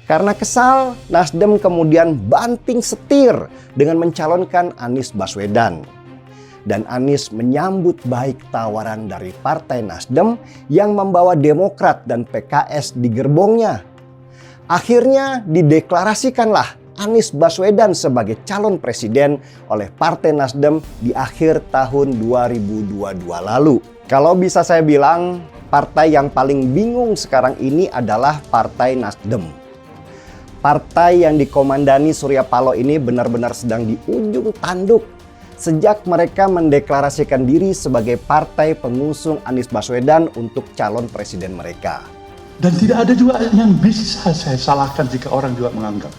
Karena kesal, Nasdem kemudian banting setir dengan mencalonkan Anies Baswedan. Dan Anies menyambut baik tawaran dari Partai Nasdem yang membawa Demokrat dan PKS di gerbongnya. Akhirnya dideklarasikanlah Anies Baswedan sebagai calon presiden oleh Partai Nasdem di akhir tahun 2022 lalu. Kalau bisa saya bilang, partai yang paling bingung sekarang ini adalah Partai Nasdem. Partai yang dikomandani Surya Paloh ini benar-benar sedang di ujung tanduk sejak mereka mendeklarasikan diri sebagai partai pengusung Anies Baswedan untuk calon presiden mereka. Dan tidak ada juga yang bisa saya salahkan jika orang juga menganggap.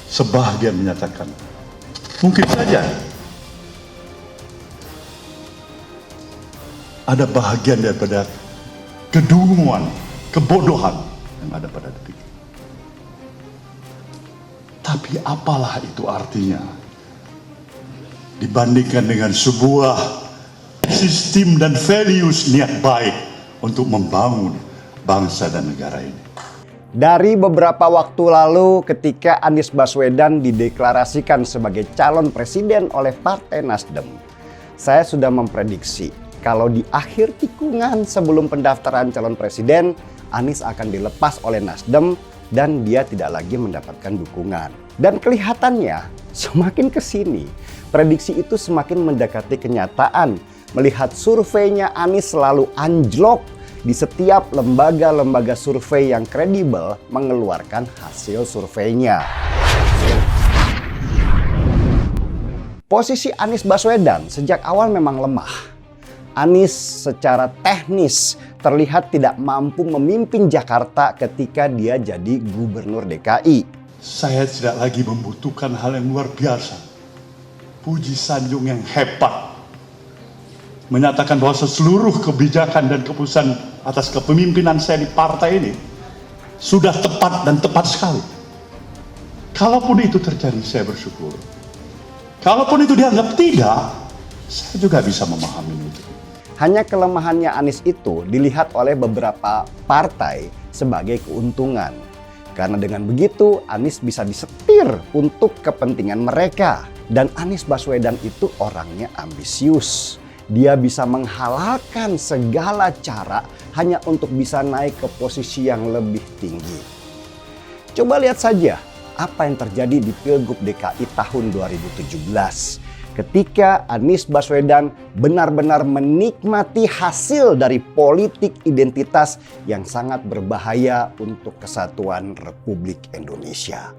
Sebagian menyatakan, mungkin saja ada bahagian daripada kedunguan, kebodohan yang ada pada detik. Tapi apalah itu artinya dibandingkan dengan sebuah sistem dan values niat baik untuk membangun bangsa dan negara ini. Dari beberapa waktu lalu ketika Anies Baswedan dideklarasikan sebagai calon presiden oleh Partai Nasdem, saya sudah memprediksi kalau di akhir tikungan sebelum pendaftaran calon presiden, Anies akan dilepas oleh Nasdem dan dia tidak lagi mendapatkan dukungan. Dan kelihatannya semakin kesini, prediksi itu semakin mendekati kenyataan. Melihat surveinya Anies selalu anjlok di setiap lembaga-lembaga survei yang kredibel mengeluarkan hasil surveinya. Posisi Anies Baswedan sejak awal memang lemah. Anies secara teknis terlihat tidak mampu memimpin Jakarta ketika dia jadi gubernur DKI. Saya tidak lagi membutuhkan hal yang luar biasa. Puji sanjung yang hebat. Menyatakan bahwa seluruh kebijakan dan keputusan atas kepemimpinan saya di partai ini sudah tepat dan tepat sekali. Kalaupun itu terjadi, saya bersyukur. Kalaupun itu dianggap tidak, saya juga bisa memahami itu. Hanya kelemahannya Anies itu dilihat oleh beberapa partai sebagai keuntungan. Karena dengan begitu Anies bisa disetir untuk kepentingan mereka. Dan Anies Baswedan itu orangnya ambisius. Dia bisa menghalalkan segala cara hanya untuk bisa naik ke posisi yang lebih tinggi. Coba lihat saja apa yang terjadi di Pilgub DKI tahun 2017. Ketika Anies Baswedan benar-benar menikmati hasil dari politik identitas yang sangat berbahaya untuk kesatuan Republik Indonesia.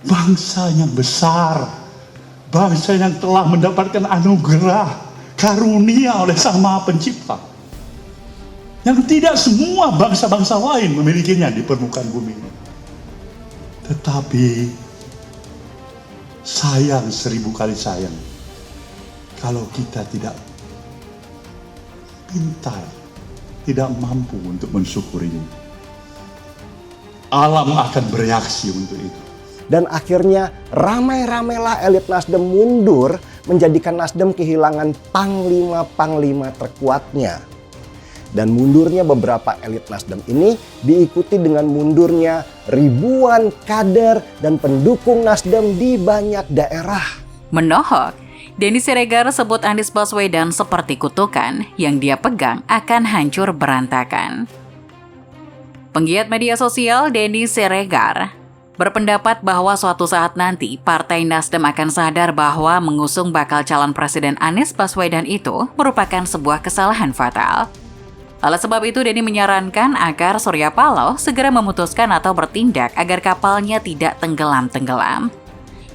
Bangsa yang besar, bangsa yang telah mendapatkan anugerah, karunia oleh Sang Maha Pencipta. Yang tidak semua bangsa-bangsa lain memilikinya di permukaan bumi ini. Tetapi sayang, 1000 kali sayang, kalau kita tidak pintar, tidak mampu untuk mensyukurinya. Alam akan bereaksi untuk itu. Dan akhirnya ramai-ramailah elit Nasdem mundur, menjadikan Nasdem kehilangan panglima-panglima terkuatnya. Dan mundurnya beberapa elit Nasdem ini diikuti dengan mundurnya ribuan kader dan pendukung Nasdem di banyak daerah. Menohok, Denny Siregar sebut Anies Baswedan seperti kutukan yang dia pegang akan hancur berantakan. Penggiat media sosial Denny Siregar berpendapat bahwa suatu saat nanti Partai Nasdem akan sadar bahwa mengusung bakal calon presiden Anies Baswedan itu merupakan sebuah kesalahan fatal. Oleh sebab itu, Denny menyarankan agar Surya Paloh segera memutuskan atau bertindak agar kapalnya tidak tenggelam-tenggelam.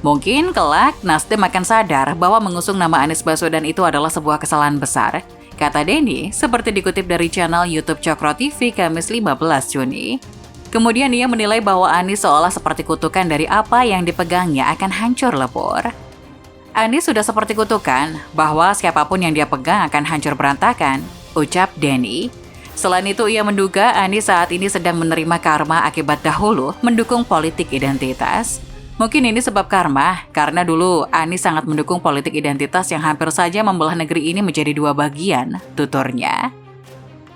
Mungkin kelak Nasdem akan sadar bahwa mengusung nama Anies Baswedan itu adalah sebuah kesalahan besar, kata Denny seperti dikutip dari channel YouTube Cokro TV Kamis 15 Juni. Kemudian ia menilai bahwa Anies seolah seperti kutukan dari apa yang dipegangnya akan hancur lebur. Anies sudah seperti kutukan bahwa siapapun yang dia pegang akan hancur berantakan, ucap Denny. Selain itu, ia menduga Anies saat ini sedang menerima karma akibat dahulu mendukung politik identitas. Mungkin ini sebab karma, karena dulu Anies sangat mendukung politik identitas yang hampir saja membelah negeri ini menjadi dua bagian, tuturnya.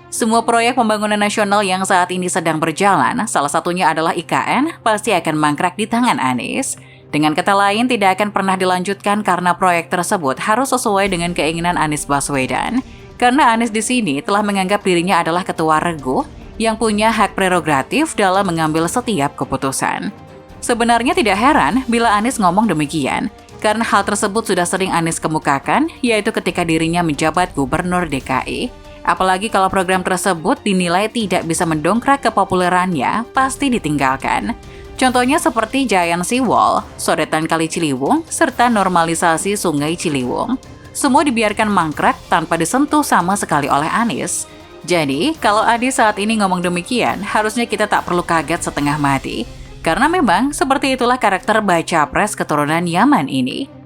Semua proyek pembangunan nasional yang saat ini sedang berjalan, salah satunya adalah IKN, pasti akan mangkrak di tangan Anies. Dengan kata lain, tidak akan pernah dilanjutkan karena proyek tersebut harus sesuai dengan keinginan Anies Baswedan. Karena Anies di sini telah menganggap dirinya adalah ketua regu yang punya hak prerogatif dalam mengambil setiap keputusan. Sebenarnya tidak heran bila Anies ngomong demikian, karena hal tersebut sudah sering Anies kemukakan, yaitu ketika dirinya menjabat Gubernur DKI. Apalagi kalau program tersebut dinilai tidak bisa mendongkrak kepopulerannya, pasti ditinggalkan. Contohnya seperti Giant Sea Wall, sodetan Kali Ciliwung, serta normalisasi Sungai Ciliwung. Semua dibiarkan mangkrak tanpa disentuh sama sekali oleh Anies. Jadi, kalau Anies saat ini ngomong demikian, harusnya kita tak perlu kaget setengah mati. Karena memang seperti itulah karakter baca pres keturunan Yaman ini.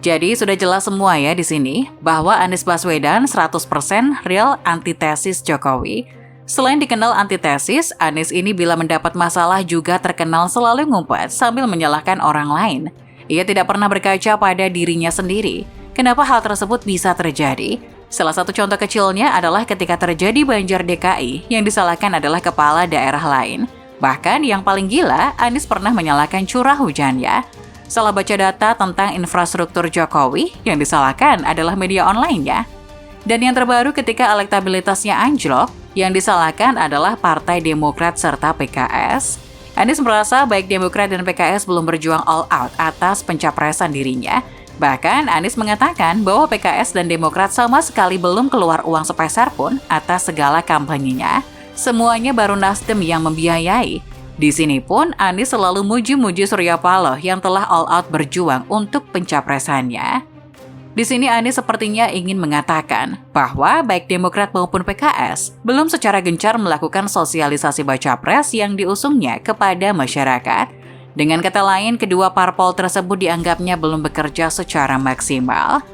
Jadi sudah jelas semua ya di sini bahwa Anies Baswedan 100% real antitesis Jokowi. Selain dikenal antitesis, Anies ini bila mendapat masalah juga terkenal selalu ngumpet sambil menyalahkan orang lain. Ia tidak pernah berkaca pada dirinya sendiri. Kenapa hal tersebut bisa terjadi? Salah satu contoh kecilnya adalah ketika terjadi banjir DKI, yang disalahkan adalah kepala daerah lain. Bahkan yang paling gila, Anies pernah menyalahkan curah hujan ya. Salah baca data tentang infrastruktur Jokowi, yang disalahkan adalah media online-nya. Dan yang terbaru ketika elektabilitasnya anjlok, yang disalahkan adalah Partai Demokrat serta PKS. Anies merasa baik Demokrat dan PKS belum berjuang all out atas pencapresan dirinya. Bahkan Anies mengatakan bahwa PKS dan Demokrat sama sekali belum keluar uang sepeser pun atas segala kampanyenya. Semuanya baru Nasdem yang membiayai. Di sini pun Anies selalu muji-muji Surya Paloh yang telah all out berjuang untuk pencapresannya. Di sini Anies sepertinya ingin mengatakan bahwa baik Demokrat maupun PKS belum secara gencar melakukan sosialisasi baca pres yang diusungnya kepada masyarakat. Dengan kata lain, kedua parpol tersebut dianggapnya belum bekerja secara maksimal.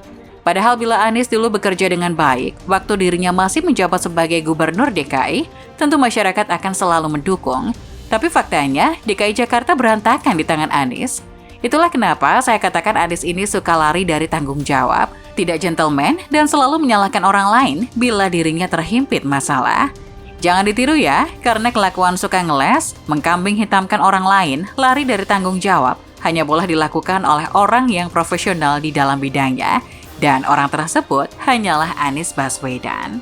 Padahal bila Anies dulu bekerja dengan baik, waktu dirinya masih menjabat sebagai Gubernur DKI, tentu masyarakat akan selalu mendukung. Tapi faktanya, DKI Jakarta berantakan di tangan Anies. Itulah kenapa saya katakan Anies ini suka lari dari tanggung jawab, tidak gentleman, dan selalu menyalahkan orang lain bila dirinya terhimpit masalah. Jangan ditiru ya, karena kelakuan suka ngeles, mengkambing hitamkan orang lain, lari dari tanggung jawab, hanya boleh dilakukan oleh orang yang profesional di dalam bidangnya, dan orang tersebut hanyalah Anies Baswedan.